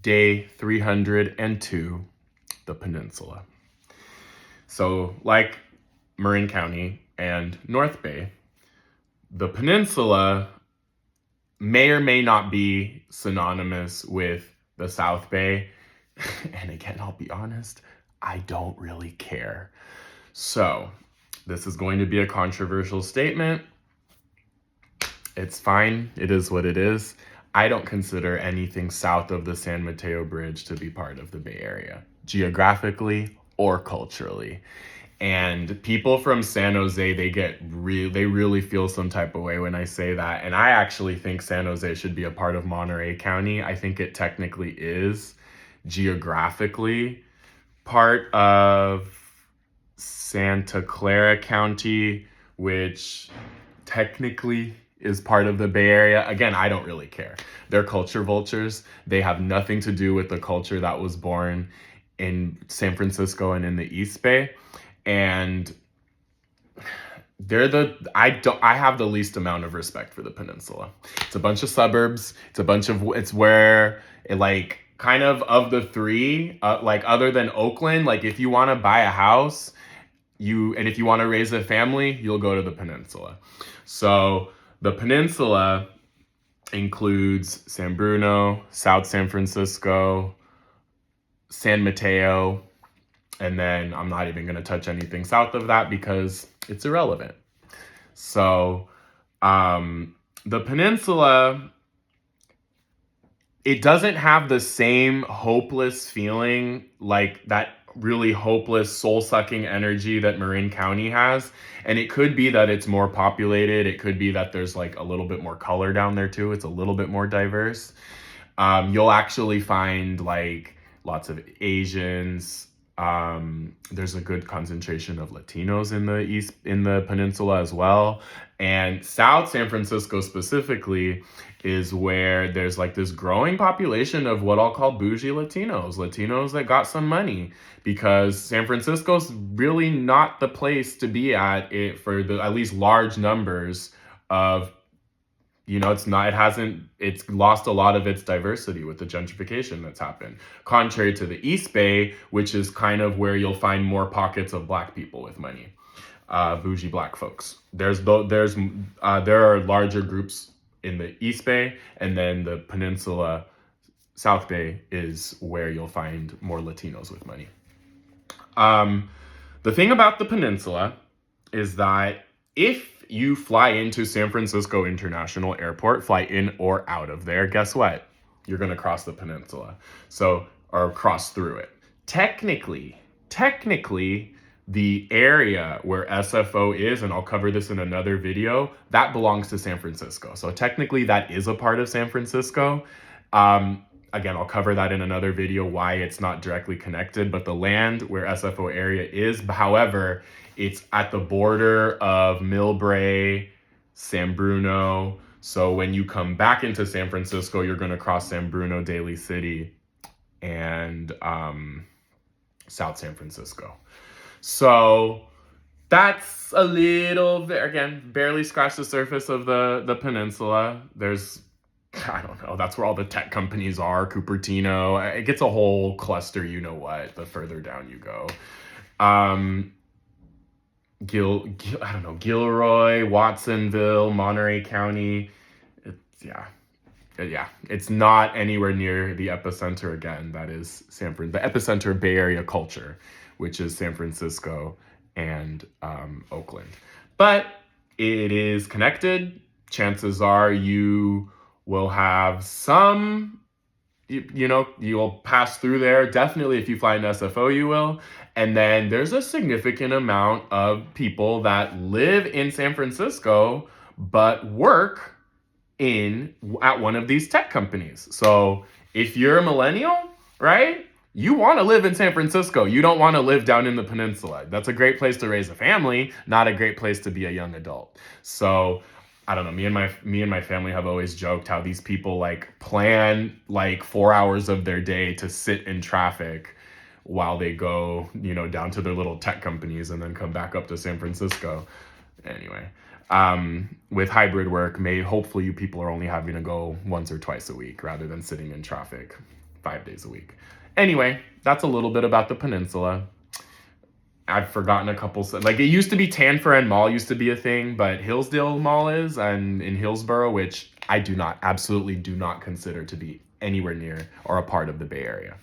Day 302, the Peninsula. So like Marin County and North Bay, the Peninsula may or may not be synonymous with the South Bay. And again, I'll be honest, I don't really care. So this is going to be a controversial statement. It's fine. It is what it is. I don't consider anything south of the San Mateo Bridge to be part of the Bay Area, geographically or culturally. And people from San Jose, they really feel some type of way when I say that. And I actually think San Jose should be a part of Monterey County. I think it technically is geographically part of Santa Clara County, which technically is part of the Bay Area. Again, I don't really care. They're culture vultures. They have nothing to do with the culture that was born in San Francisco and in the East Bay. And I have the least amount of respect for the Peninsula. It's a bunch of suburbs. It's where it, like, kind of the three, like, other than Oakland, like, if you want to buy a house, and if you want to raise a family, you'll go to the Peninsula. So the Peninsula includes San Bruno, South San Francisco, San Mateo, and then I'm not even going to touch anything south of that because it's irrelevant. So the Peninsula, it doesn't have the same hopeless feeling, like that really hopeless, soul-sucking energy that Marin County has. And it could be that it's more populated. It could be that there's like a little bit more color down there too. It's a little bit more diverse. You'll actually find like lots of Asians. There's a good concentration of Latinos in the Peninsula as well. And South San Francisco specifically is where there's like this growing population of what I'll call bougie Latinos that got some money, because San Francisco's really not the place to be at for the at least large numbers of, it's lost a lot of its diversity with the gentrification that's happened. Contrary to the East Bay, which is kind of where you'll find more pockets of Black people with money, bougie Black folks. There are larger groups in the East Bay, and then the Peninsula, South Bay is where you'll find more Latinos with money. The thing about the Peninsula is that if you fly into San Francisco International Airport, fly in or out of there, guess what? You're going to cross the Peninsula. Or cross through it. Technically, the area where SFO is, and I'll cover this in another video, that belongs to San Francisco. So technically that is a part of San Francisco. Again, I'll cover that in another video, why it's not directly connected, but the land where SFO area is, however, it's at the border of Millbrae, San Bruno. So when you come back into San Francisco, you're going to cross San Bruno, Daly City, and South San Francisco. So that's a little, again, barely scratched the surface of the Peninsula. There's, I don't know, that's where all the tech companies are, Cupertino. It gets a whole cluster, the further down you go. Gilroy, Watsonville, Monterey County. It's not anywhere near the epicenter again. That is the epicenter of Bay Area culture, which is San Francisco and Oakland. But it is connected. Chances are you will have some, you'll pass through there. Definitely if you fly in SFO, you will. And then there's a significant amount of people that live in San Francisco but work at one of these tech companies. So if you're a millennial, right, you want to live in San Francisco. You don't want to live down in the Peninsula. That's a great place to raise a family, not a great place to be a young adult. So I don't know, me and my family have always joked how these people like plan like 4 hours of their day to sit in traffic while they go, down to their little tech companies and then come back up to San Francisco. Anyway, with hybrid work, hopefully you people are only having to go once or twice a week rather than sitting in traffic 5 days a week. Anyway, that's a little bit about the peninsula. I've forgotten a couple. Like, it used to be Tanfor End Mall used to be a thing, but Hillsdale Mall is, and in Hillsboro, which I absolutely do not consider to be anywhere near or a part of the Bay Area.